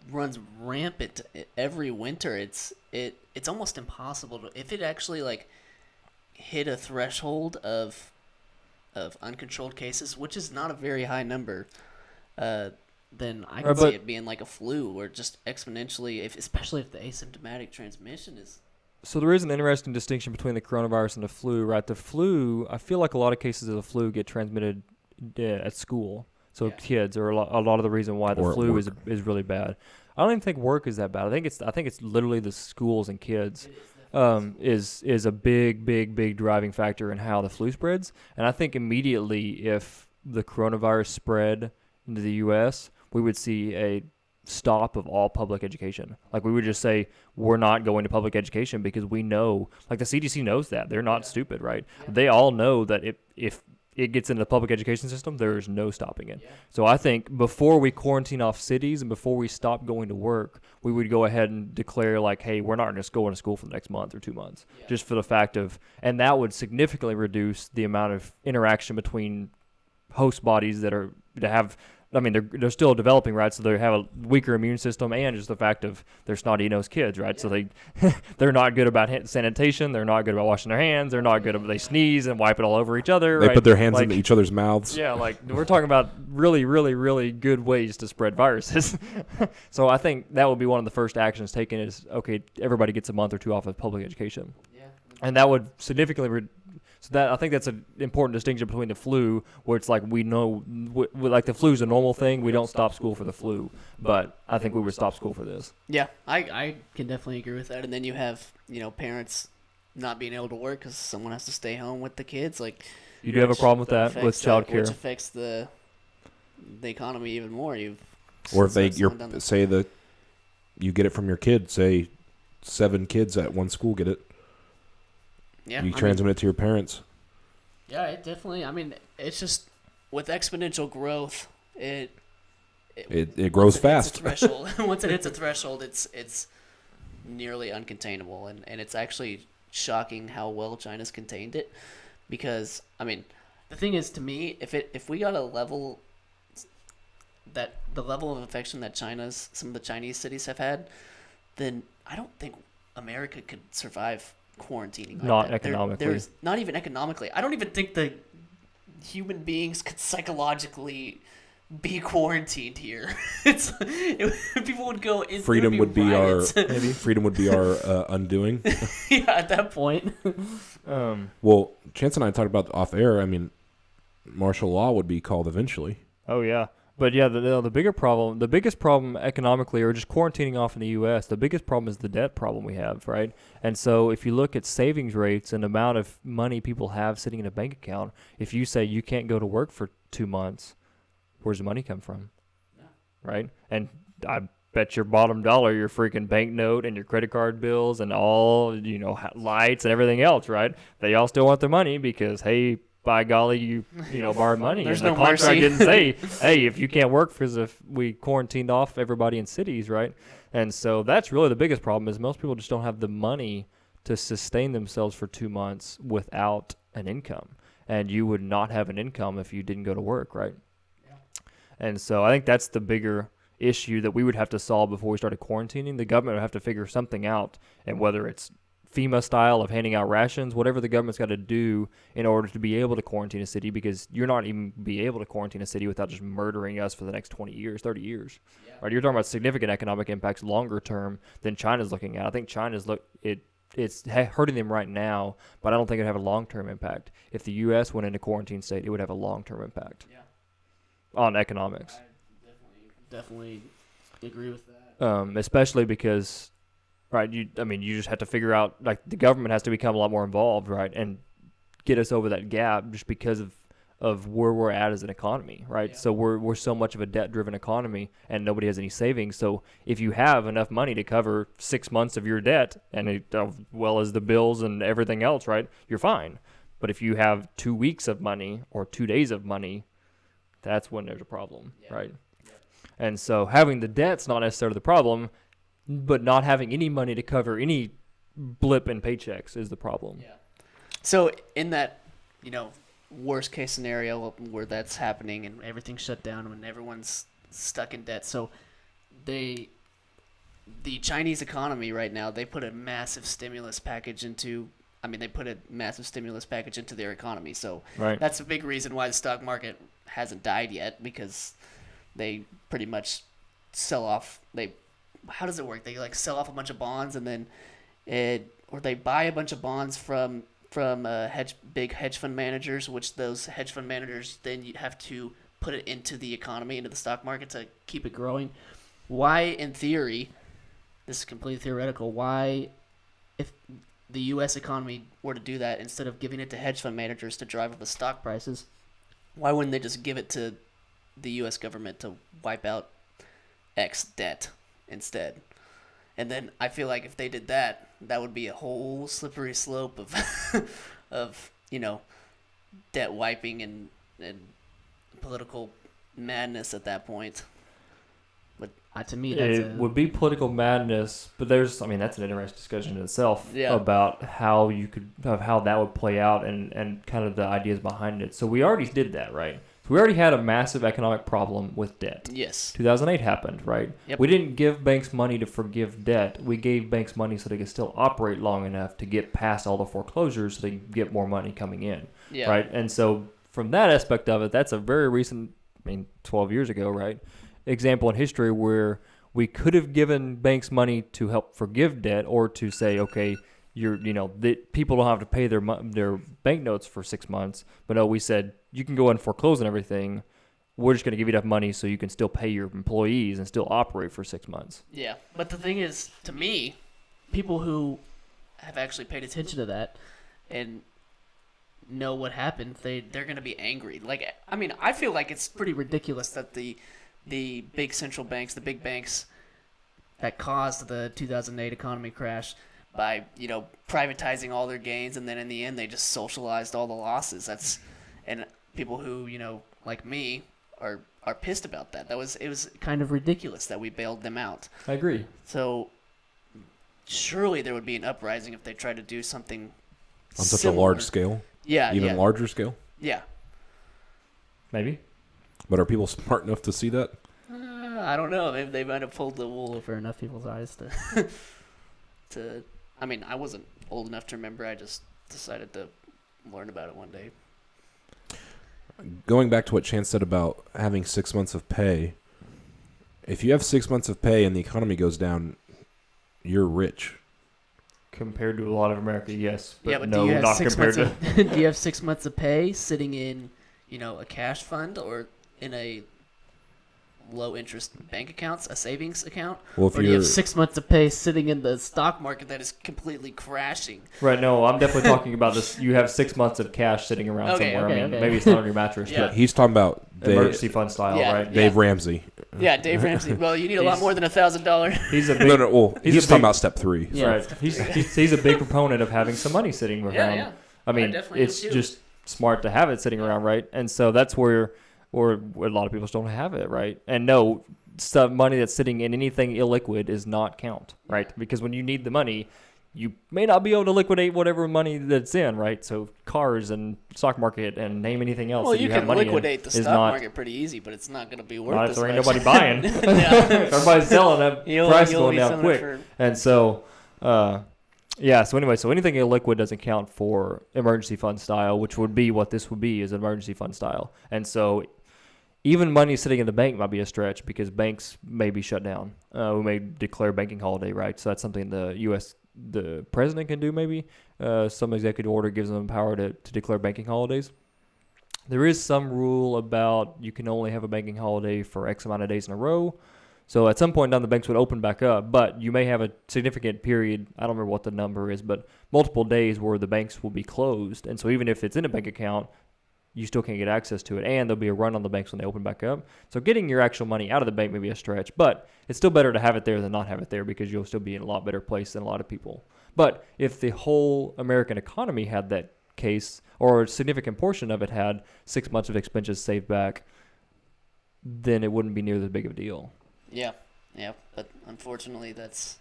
runs rampant every winter. It's almost impossible to, if it actually like hit a threshold of uncontrolled cases, which is not a very high number, then I can see it being like a flu or just exponentially, especially if the asymptomatic transmission is. So there is an interesting distinction between the coronavirus and the flu, right? The flu, I feel like a lot of cases of the flu get transmitted at school. So kids are a lot of the reason why the flu is really bad. I don't even think work is that bad. I think it's literally the schools and kids is a big driving factor in how the flu spreads. And I think immediately if the coronavirus spread into the U.S., we would see a stop of all public education. Like we would just say we're not going to public education because we know, like the CDC knows that they're not stupid, right? Yeah. They all know that if it gets into the public education system, there is no stopping it. Yeah. So I think before we quarantine off cities and before we stop going to work, we would go ahead and declare like, hey, we're not just going to school for the next month or 2 months, just for the fact of, and that would significantly reduce the amount of interaction between host bodies that have. They're still developing, right? So they have a weaker immune system, and just the fact of they're snotty-nosed kids, right? Yeah. So they're not good about sanitation. They're not good about washing their hands. They're not good about they sneeze and wipe it all over each other. They right? put their hands in each other's mouths. Yeah, like we're talking about really, really, really good ways to spread viruses. So I think that would be one of the first actions taken is, okay, everybody gets a month or two off of public education. Yeah. And that would significantly So that I think that's an important distinction between the flu, where it's like we know, like the flu is a normal thing. We don't stop school for the flu, but I think we would stop school for this. Yeah, I can definitely agree with that. And then you have parents not being able to work because someone has to stay home with the kids. Like you do have a problem with that with childcare, which affects the economy even more. Or if say that you get it from your kid, say 7 kids at one school get it. Yeah, you transmit it to your parents. Yeah, it definitely. It's just with exponential growth, it grows fast. Once it hits a threshold, it's nearly uncontainable, and it's actually shocking how well China's contained it. Because the thing is, to me, if we got a level that the level of infection that some of the Chinese cities have had, then I don't think America could survive quarantining like not that. Economically. There's not even economically. I don't even think the human beings could psychologically be quarantined here. People would go in. Freedom would be our undoing. Yeah, at that point. Well, Chance and I talked about off air. Martial law would be called eventually. Oh yeah. But yeah, the biggest problem economically, or just quarantining off in the U.S., the biggest problem is the debt problem we have, right? And so if you look at savings rates and the amount of money people have sitting in a bank account, if you say you can't go to work for 2 months, where's the money come from? Yeah. Right? And I bet your bottom dollar, your freaking banknote and your credit card bills and all, lights and everything else, right? They all still want their money because, hey, by golly, you borrowed money. There's and the contract mercy. didn't say, hey, if you can't work because if we quarantined off everybody in cities, right? And so that's really the biggest problem is most people just don't have the money to sustain themselves for 2 months without an income. And you would not have an income if you didn't go to work, right? Yeah. And so I think that's the bigger issue that we would have to solve before we started quarantining. The government would have to figure something out, and whether it's FEMA style of handing out rations, whatever the government's got to do in order to be able to quarantine a city, because you're not even be able to quarantine a city without just murdering us for the next 20 years, 30 years. Yeah. Right? You're talking about significant economic impacts longer term than China's looking at. I think China's it's hurting them right now, but I don't think it would have a long-term impact. If the U.S. went into quarantine state, it would have a long-term impact on economics. definitely agree with that. Especially because, right? You just have to figure out, like, the government has to become a lot more involved, right, and get us over that gap just because of where we're at as an economy, right? Yeah. So we're so much of a debt-driven economy, and nobody has any savings. So if you have enough money to cover 6 months of your debt, and as well as the bills and everything else, right, you're fine. But if you have 2 weeks of money or 2 days of money, that's when there's a problem, right? And so having the debt's not necessarily the problem, but not having any money to cover any blip in paychecks is the problem. Yeah. So in that, worst case scenario where that's happening and everything's shut down and everyone's stuck in debt, so the Chinese economy right now, they put a massive stimulus package into their economy. So Right. that's a big reason why the stock market hasn't died yet, because they pretty much sell off. How does it work? They sell off a bunch of bonds, and then or they buy a bunch of bonds from big hedge fund managers, which those hedge fund managers then you have to put it into the economy, into the stock market to keep it growing. Why, in theory, this is completely theoretical, why, if the U.S. economy were to do that, instead of giving it to hedge fund managers to drive up the stock prices, why wouldn't they just give it to the U.S. government to wipe out X debt instead? And then I feel like if they did that, that would be a whole slippery slope of debt wiping and political madness at that point. But to me, It would be political madness, but that's an interesting discussion in itself about how that would play out and kind of the ideas behind it. So we already did that, right? So we already had a massive economic problem with debt. Yes. 2008 happened, right? Yep. We didn't give banks money to forgive debt. We gave banks money so they could still operate long enough to get past all the foreclosures so they can get more money coming in, right? And so from that aspect of it, that's a very recent, 12 years ago, right? Example in history where we could have given banks money to help forgive debt, or to say, okay, people don't have to pay their banknotes for 6 months, but no, we said you can go and foreclose and everything. We're just going to give you enough money so you can still pay your employees and still operate for 6 months. Yeah, but the thing is, to me, people who have actually paid attention to that and know what happened, they're going to be angry. I feel like it's pretty ridiculous that the big central banks, the big banks that caused the 2008 economy crash by, privatizing all their gains, and then in the end they just socialized all the losses. And people who, like me are pissed about that. It was kind of ridiculous that we bailed them out. I agree. So surely there would be an uprising if they tried to do something on such similar. a large scale. Yeah, even larger scale. Yeah. Maybe. But are people smart enough to see that? I don't know. Maybe they might have pulled the wool over enough people's eyes to. I wasn't old enough to remember. I just decided to learn about it one day. Going back to what Chance said about having 6 months of pay, if you have 6 months of pay and the economy goes down, you're rich. Compared to a lot of America, yes. But do you have not 6 compared months to... do you have 6 months of pay sitting in, a cash fund or in a low interest bank accounts, a savings account? Well, or do you have 6 months of pay sitting in the stock market that is completely crashing? Right, no, I'm definitely talking about this. You have 6 months of cash sitting around somewhere. Okay. Maybe it's not on your mattress, Yeah. He's talking about emergency fund style, right? Dave Ramsey. Yeah, Dave Ramsey. Well, you need a lot more than $1,000. He's a big, Well, he's talking about step 3. Yeah. Right. He's a big proponent of having some money sitting around. Yeah. It's just smart to have it sitting around, right? And so that's where a lot of people just don't have it, right? And no, stuff money that's sitting in anything illiquid is not count, right? Because when you need the money, you may not be able to liquidate whatever money that's in, right? So cars and stock market and name anything else. Well, that you have can money liquidate the is stock not, market pretty easy, but it's not going to be worth not this if there much. ain't nobody buying. Everybody's selling, that price going down quick. And so, so anything illiquid doesn't count for emergency fund style, which would be what this would be, is an emergency fund style. And so even money sitting in the bank might be a stretch because banks may be shut down. We may declare banking holiday, right? So that's something the president can do maybe. Some executive order gives them power to declare banking holidays. There is some rule about you can only have a banking holiday for X amount of days in a row. So at some point down, the banks would open back up, but you may have a significant period, I don't remember what the number is, but multiple days where the banks will be closed. And so even if it's in a bank account, you still can't get access to it, and there'll be a run on the banks when they open back up. So getting your actual money out of the bank may be a stretch, but it's still better to have it there than not have it there because you'll still be in a lot better place than a lot of people. But if the whole American economy had that case, or a significant portion of it had 6 months of expenses saved back, then it wouldn't be near as big of a deal. Yeah, but unfortunately, that's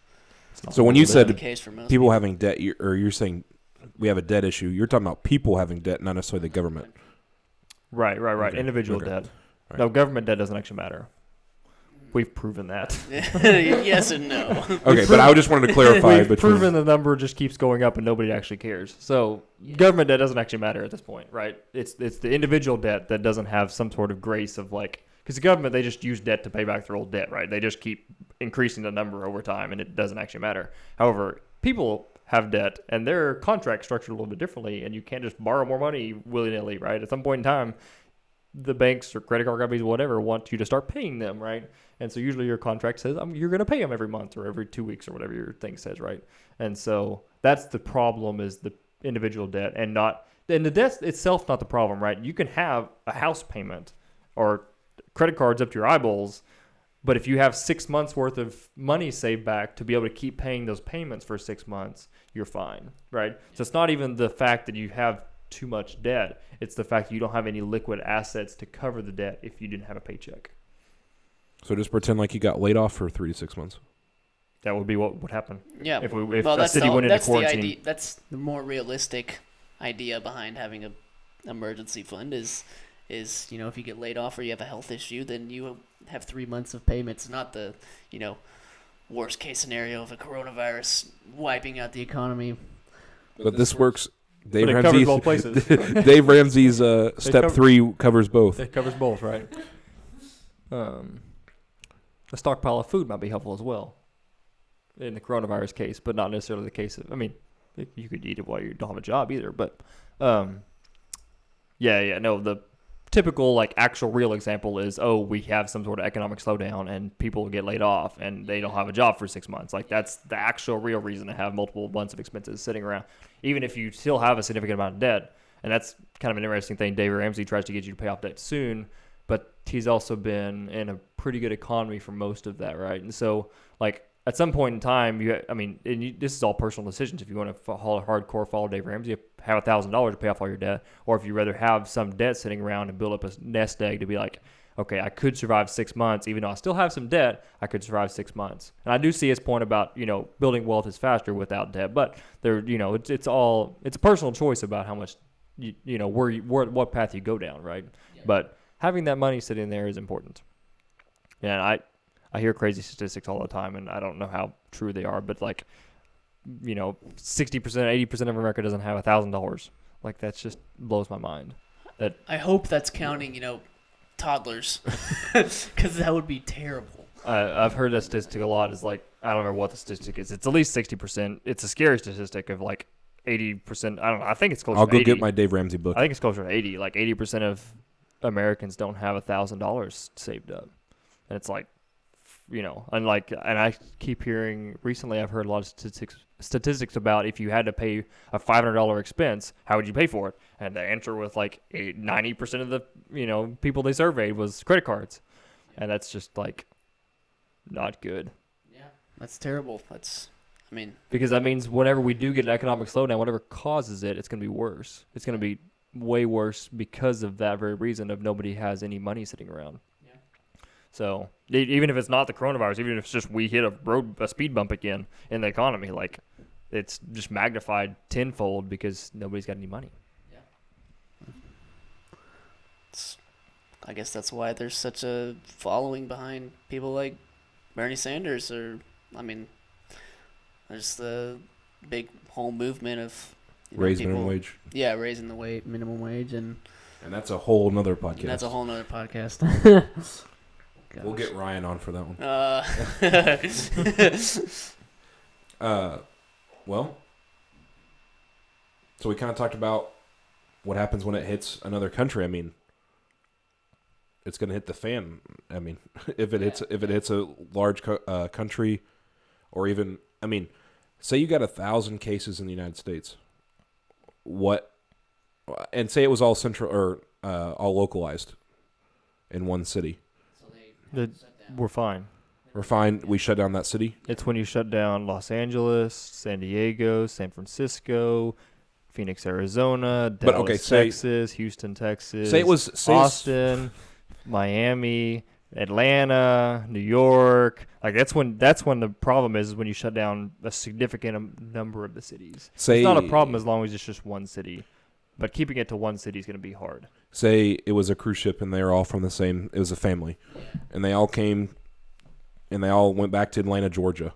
So when you the said case for most people having debt, you're saying we have a debt issue, you're talking about people having debt, not necessarily the government. Right. Okay. Individual Okay. debt. Right. No, government debt doesn't actually matter. We've proven that. Yes and no. Okay, but I just wanted to clarify. We've between, proven the number just keeps going up and nobody actually cares. So government debt doesn't actually matter at this point, right? It's the individual debt that doesn't have some sort of grace of like, because the government, they just use debt to pay back their old debt, right? They just keep increasing the number over time and it doesn't actually matter. However, people have debt and their contract structured a little bit differently and you can't just borrow more money willy-nilly, right? At some point in time, the banks or credit card companies, whatever, want you to start paying them, right? And so usually your contract says you're going to pay them every month or every 2 weeks or whatever your thing says, right? And so that's the problem, is the individual debt and the debt itself not the problem, right? You can have a house payment or credit cards up to your eyeballs, but if you have 6 months worth of money saved back to be able to keep paying those payments for 6 months, you're fine, right? So it's not even the fact that you have too much debt. It's the fact that you don't have any liquid assets to cover the debt if you didn't have a paycheck. So just pretend like you got laid off for 3 to 6 months. That would be what would happen. Yeah. If well, a that's city went into that's the quarantine. idea. That's the more realistic idea behind having a emergency fund is if you get laid off or you have a health issue, then you have 3 months of payments, not the worst case scenario of a coronavirus wiping out the economy. But this works. Dave But it covers both places. Dave Ramsey's step 3 covers both. It covers both, right? A stockpile of food might be helpful as well in the coronavirus case, but not necessarily the case of, I mean, you could eat it while you don't have a job either, but no, the typical like actual real example is, we have some sort of economic slowdown and people get laid off and they don't have a job for 6 months. Like that's the actual real reason to have multiple months of expenses sitting around, even if you still have a significant amount of debt. And that's kind of an interesting thing. Dave Ramsey tries to get you to pay off debt soon, but he's also been in a pretty good economy for most of that, right? And so, like, at some point in time, this is all personal decisions. If you want to hardcore follow Dave Ramsey, have $1,000 to pay off all your debt, or if you rather have some debt sitting around and build up a nest egg to be like, okay, I could survive 6 months, even though I still have some debt, I could survive 6 months. And I do see his point about, building wealth is faster without debt, but it's a personal choice about how much, what path you go down, right? Yeah. But having that money sitting there is important. Yeah, I hear crazy statistics all the time, and I don't know how true they are, but 60%, 80% of America doesn't have $1,000. Like, that's just blows my mind. I hope that's counting, toddlers, because that would be terrible. I've heard that statistic a lot. Is like, I don't remember what the statistic is. It's at least 60%. It's a scary statistic of like 80%. I don't know. I think it's closer to 80. I'll go get my Dave Ramsey book. I think it's closer to 80. Like 80% of Americans don't have $1,000 saved up. And it's like, and I keep hearing recently, I've heard a lot of statistics about if you had to pay a $500 expense, how would you pay for it? And the answer with 90% of the, people they surveyed was credit cards. And that's just not good. Yeah, that's terrible. Because that means whenever we do get an economic slowdown, whatever causes it, it's going to be worse. It's going to be way worse because of that very reason of nobody has any money sitting around. So even if it's not the coronavirus, even if it's just we hit a speed bump again in the economy, it's just magnified tenfold because nobody's got any money. Yeah. I guess that's why there's such a following behind people like Bernie Sanders, there's the big whole movement of raising minimum wage. Yeah, raising the minimum wage, and that's a whole nother podcast. That's a whole nother podcast. We'll get Ryan on for that one. So we kind of talked about what happens when it hits another country. I mean, it's going to hit the fan. I mean, if it hits a large country, or even, I mean, say you got 1,000 cases in the United States, and say it was all central or all localized in one city. We're fine. We're fine. We shut down that city. It's when you shut down Los Angeles, San Diego, San Francisco, Phoenix, Arizona, Dallas, Texas, Houston, Texas, Austin, Miami, Atlanta, New York. Like that's when the problem is when you shut down a significant number of the cities. It's not a problem as long as it's just one city, but keeping it to one city is going to be hard. Say it was a cruise ship and they were all from the same. It was a family, and they all came, and they all went back to Atlanta, Georgia,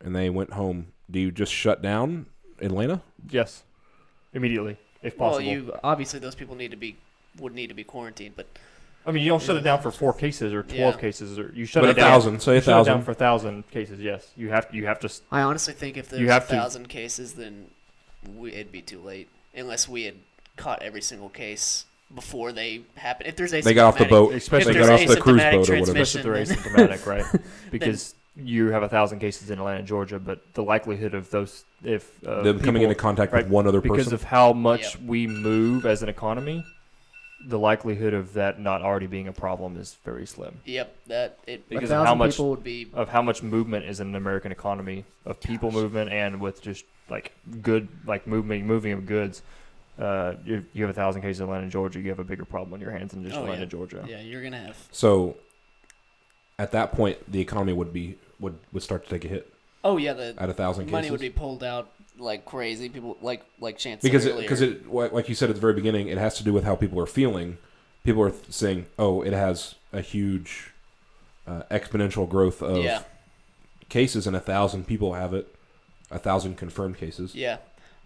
and they went home. Do you just shut down Atlanta? Yes, immediately if possible. Well, obviously those people would need to be quarantined, but I mean, you don't shut it down for 4 cases or 12 cases, or you shut but it down. 1,000, say 1,000. Shut it down for 1,000 cases. Yes, you have to. I honestly think if there's 1,000 cases, then it'd be too late unless we had caught every single case before they happened. If there's asymptomatic, they got off the boat, especially they got off the cruise boat or whatever. Especially if they're asymptomatic, right? Because you have 1,000 cases in Atlanta, Georgia, but the likelihood of those, if them coming into contact with one other person, because of how much we move as an economy, the likelihood of that not already being a problem is very slim. Yep, because of how much movement is in an American economy of people movement and with just moving of goods. You have 1,000 cases in Atlanta, Georgia. You have a bigger problem on your hands than just Atlanta, Georgia. Yeah, you're gonna have. So, at that point, the economy would start to take a hit. Oh yeah, at 1,000 cases, money would be pulled out like crazy. People like Chance because earlier. like you said at the very beginning, it has to do with how people are feeling. People are saying, "Oh, it has a huge exponential growth of cases, and 1,000 people have it, 1,000 confirmed cases." Yeah.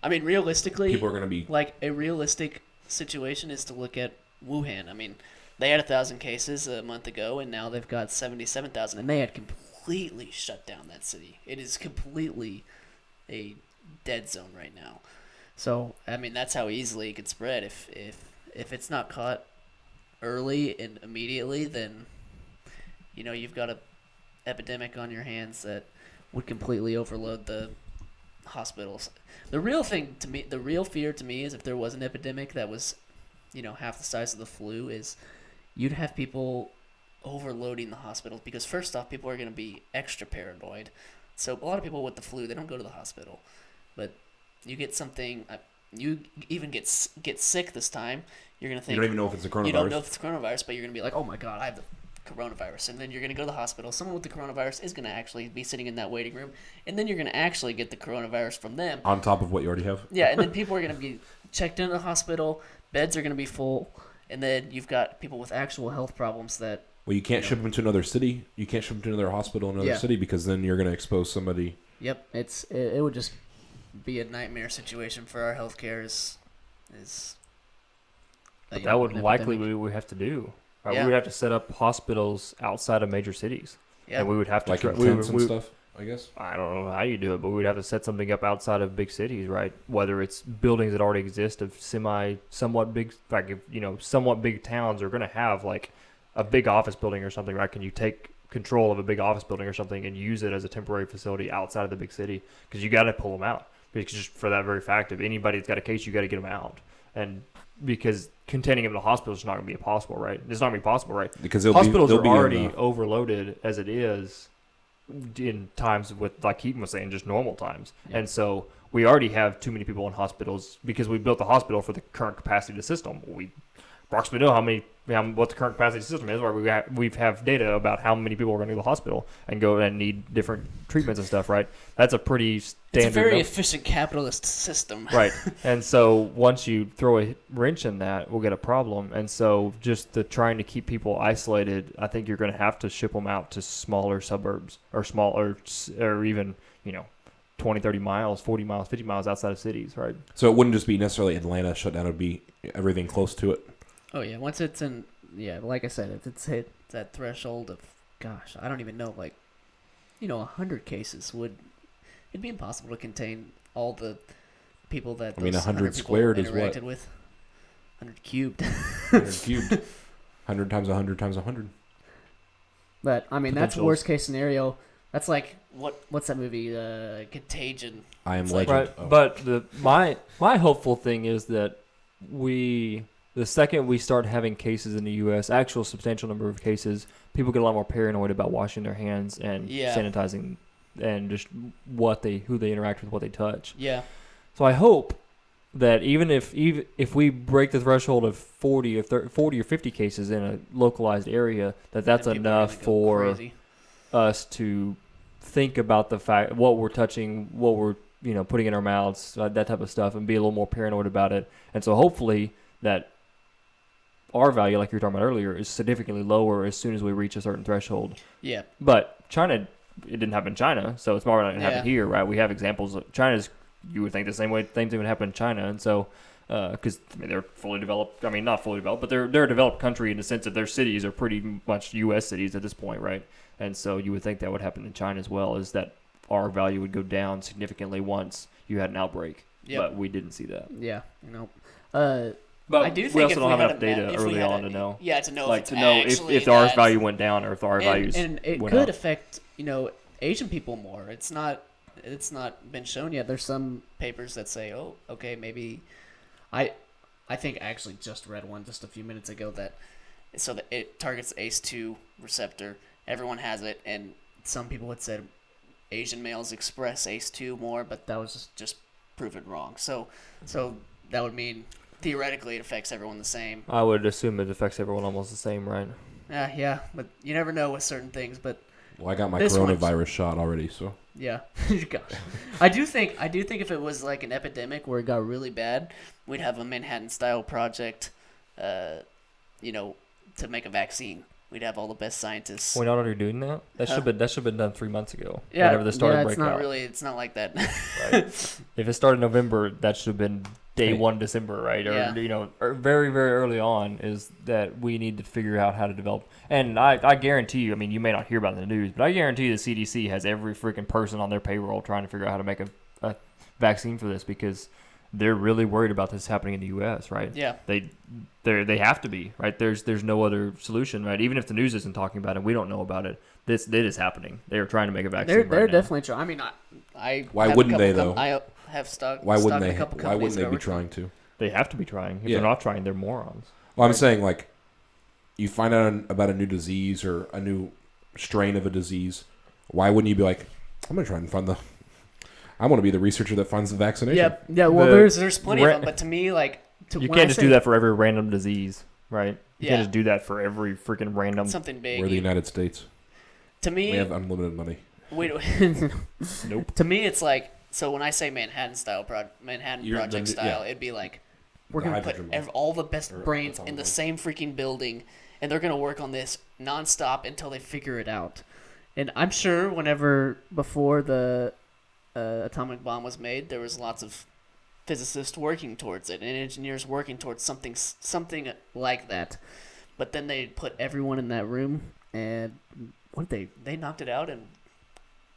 I mean, realistically, people are going to be like a realistic situation is to look at Wuhan. I mean, they had 1,000 cases a month ago, and now they've got 77,000, and they had completely shut down that city. It is completely a dead zone right now. So, I mean, that's how easily it could spread. If it's not caught early and immediately, then you've got an epidemic on your hands that would completely overload the hospitals. The real fear to me is if there was an epidemic that was, half the size of the flu, is you'd have people overloading the hospitals because first off, people are going to be extra paranoid. So a lot of people with the flu, they don't go to the hospital, but you get something, you even get sick this time. You're going to think you don't even know if it's a coronavirus. You don't know if it's coronavirus, but you're going to be like, oh my God, I have the coronavirus, and then you're going to go to the hospital. Someone with the coronavirus is going to actually be sitting in that waiting room, and then you're going to actually get the coronavirus from them. On top of what you already have? Yeah, and then people are going to be checked into the hospital, beds are going to be full, and then you've got people with actual health problems that... Well, you can't ship them to another city. You can't ship them to another hospital in another city because then you're going to expose somebody. Yep, it would just be a nightmare situation for our healthcare. But that would likely be what we have to do. Right? We would have to set up hospitals outside of major cities. Yeah. And we would have to... Like tents and stuff, I guess? I don't know how you do it, but we would have to set something up outside of big cities, right? Whether it's buildings that already exist of somewhat big... Like, somewhat big towns are going to have, like, a big office building or something, right? Can you take control of a big office building or something and use it as a temporary facility outside of the big city? Because you got to pull them out. Because just for that very fact, if anybody's got a case, you got to get them out. And... because containing them in the hospital is not going to be possible, right? It's not going to be possible, right? Because hospitals are already overloaded as it is in times with, like Keaton was saying, just normal times. Yeah. And so we already have too many people in hospitals because we built the hospital for the current capacity of the system. We approximately know what the current capacity of the system is, where we have data about how many people are going to go to the hospital and go and need different treatments and stuff, right? That's a pretty standard. It's a very efficient capitalist system. Right. And so once you throw a wrench in that, we'll get a problem. And so just trying to keep people isolated, I think you're going to have to ship them out to smaller suburbs or even, 20, 30 miles, 40 miles, 50 miles outside of cities, right? So it wouldn't just be necessarily Atlanta shut down. It would be everything close to it. Oh, yeah. Once it's in, like I said, if it's hit that threshold of, gosh, I don't even know, 100 cases it'd be impossible to contain all the people that 100 squared is what? with. 100 cubed. 100 cubed. 100 times 100 times 100. But I mean, that's Potentials. worst case scenario. That's like what's that movie? Contagion. I Am It's like- Legend. Right, but my hopeful thing is that the second we start having cases in the U.S., actual substantial number of cases, people get a lot more paranoid about washing their hands and Yeah. sanitizing and just who they interact with, what they touch. Yeah. So I hope that even if we break the threshold of 40 or 50 cases in a localized area, that's And people are enough gonna go for crazy. us to think about the fact what we're touching, what we're putting in our mouths, that type of stuff, and be a little more paranoid about it. And so hopefully that our value, like you were talking about earlier, is significantly lower as soon as we reach a certain threshold. Yeah. But China, it didn't happen in China, so it's probably not going to happen Yeah. here, right? We have examples of China's. You would think the same thing would happen in China, and so because they're fully developed. I mean, not fully developed, but they're a developed country in the sense that their cities are pretty much U.S. cities at this point, right? And so you would think that would happen in China as well, is that our value would go down significantly once you had an outbreak. Yep. But we didn't see that. Yeah. But I do think we also if don't we have had enough a ma- data if we early had on a- to know. Yeah, to know Like if to it's know actually if our that- value went down or if our values and it went could up. affect Asian people more. It's not been shown yet. There's some papers that say, oh, okay, maybe I think I actually just read one just a few minutes ago that it targets the ACE2 receptor. Everyone has it, and some people had said Asian males express ACE2 more, but that was just proven wrong. So that would mean theoretically it affects everyone the same. I would assume it affects everyone almost the same, right? Yeah, but you never know with certain things. But Well, I got my This one's- coronavirus shot already, so. yeah, gosh, I do think if it was like an epidemic where it got really bad, we'd have a Manhattan-style project, to make a vaccine. We'd have all the best scientists. We're not already doing that. That should have been done 3 months ago. Yeah, whenever this started it's breaking not out. really. It's not like that. Right? If it started in November, that should have been day Hey. 1 December, right? Or Yeah. or very very early on is that we need to figure out how to develop. And I guarantee you, I mean, you may not hear about it in the news, but I guarantee you the CDC has every freaking person on their payroll trying to figure out how to make a vaccine for this because they're really worried about this happening in the U.S. Right? Yeah. They have to be, right? There's no other solution, right? Even if the news isn't talking about it, we don't know about it. It is happening. They are trying to make a vaccine. They're right now. definitely trying. I mean, I Why have a wouldn't couple they, though? I have stock. Why wouldn't stock in they? A couple Why companies wouldn't they that be work for trying to? They have to be trying. If Yeah. they're not trying, they're morons. Well, I'm saying, like, you find out about a new disease or a new strain of a disease. Why wouldn't you be like, I'm going to try and find I want to be the researcher that finds the vaccination. Yeah. Well, The there's plenty of them, but to me, like, You when can't I just say do that for every random disease, right? You Yeah. can't just do that for every freaking random. something big. We're the United States. To me, We have unlimited money. Nope. To me, it's like when I say Manhattan You're Project the- style, yeah. it'd be like we're The gonna put hydrogen bomb. all the best Or brains atomic in the bomb. same freaking building, and they're gonna work on this nonstop until they figure it out. And I'm sure before the atomic bomb was made, there was lots of physicists working towards it and engineers working towards something like that. But then they put everyone in that room, and they knocked it out, and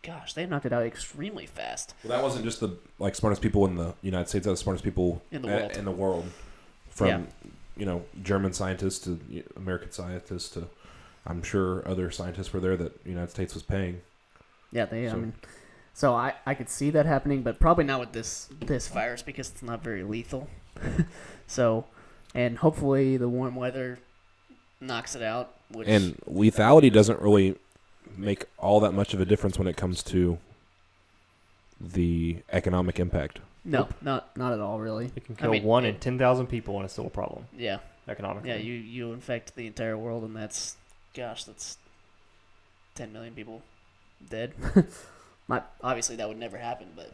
gosh, they knocked it out extremely fast. Well, that wasn't just the smartest people in the United States. That was the smartest people In the world. In the world, from German scientists to American scientists to, I'm sure other scientists were there that the United States was paying. Yeah, So- so I could see that happening, but probably not with this virus because it's not very lethal. So, and hopefully the warm weather knocks it out. Which, And lethality doesn't really make all that much of a difference when it comes to the economic impact. no, not at all, really. It can I kill mean, 1 in 10,000 people, and it's still a problem Yeah, economically. yeah. You infect the entire world, and that's 10 million people dead. Obviously, that would never happen, but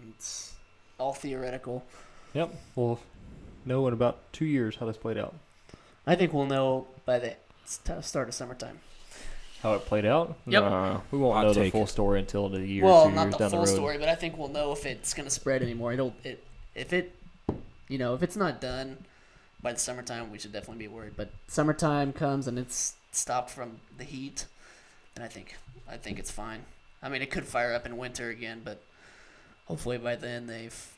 it's all theoretical. Yep. We'll know in about 2 years how this played out. I think we'll know by the start of summertime. How it played out? Yep. We won't Hot know the take. full story until the year, Well, 2 not years the down the full road. story, but I think we'll know if it's going to spread anymore. If it's not done by the summertime, we should definitely be worried. But summertime comes and it's stopped from the heat, then I think it's fine. I mean, it could fire up in winter again, but hopefully by then they've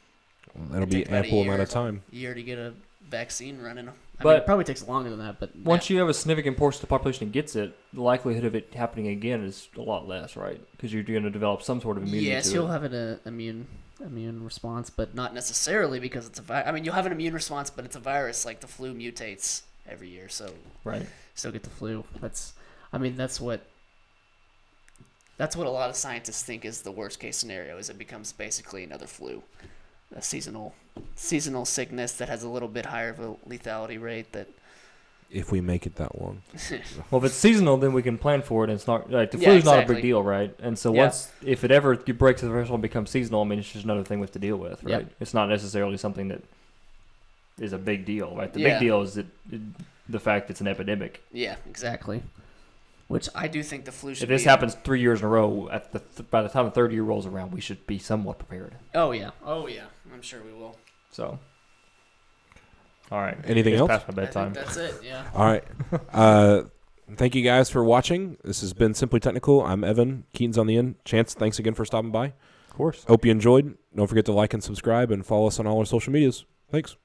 That'll be about a ample year. amount of time. Year to get a vaccine running. But It probably takes longer than that, but once you have a significant portion of the population that gets it, the likelihood of it happening again is a lot less, right? Because you're going to develop some sort of immunity yes, to you'll it. have an immune response, but not necessarily because it's a virus. I mean, you'll have an immune response, but it's a virus. Like the flu mutates every year, so Right. still get the flu. That's what a lot of scientists think is the worst case scenario. Is it becomes basically another flu, a seasonal sickness that has a little bit higher of a lethality rate. That If we make it that long. Well, if it's seasonal, then we can plan for it. And it's not like the Yeah, flu's not a exactly. big deal, right? And so Yeah. if it ever breaks the threshold and becomes seasonal, I mean, it's just another thing we have to deal with, right? Yep. It's not necessarily something that is a big deal, right? The Yeah. big deal is the fact it's an epidemic. yeah, exactly. Which I do think the flu should. If this be, happens 3 years in a row, by the time the third year rolls around, we should be somewhat prepared. Oh yeah, I'm sure we will. So, all right. Anything It's else? past my I think bedtime. that's it. Yeah. All right. Thank you guys for watching. This has been Simply Technical. I'm Evan. Keaton's on the end. Chance, thanks again for stopping by. Of course. Hope you enjoyed. Don't forget to like and subscribe and follow us on all our social medias. Thanks.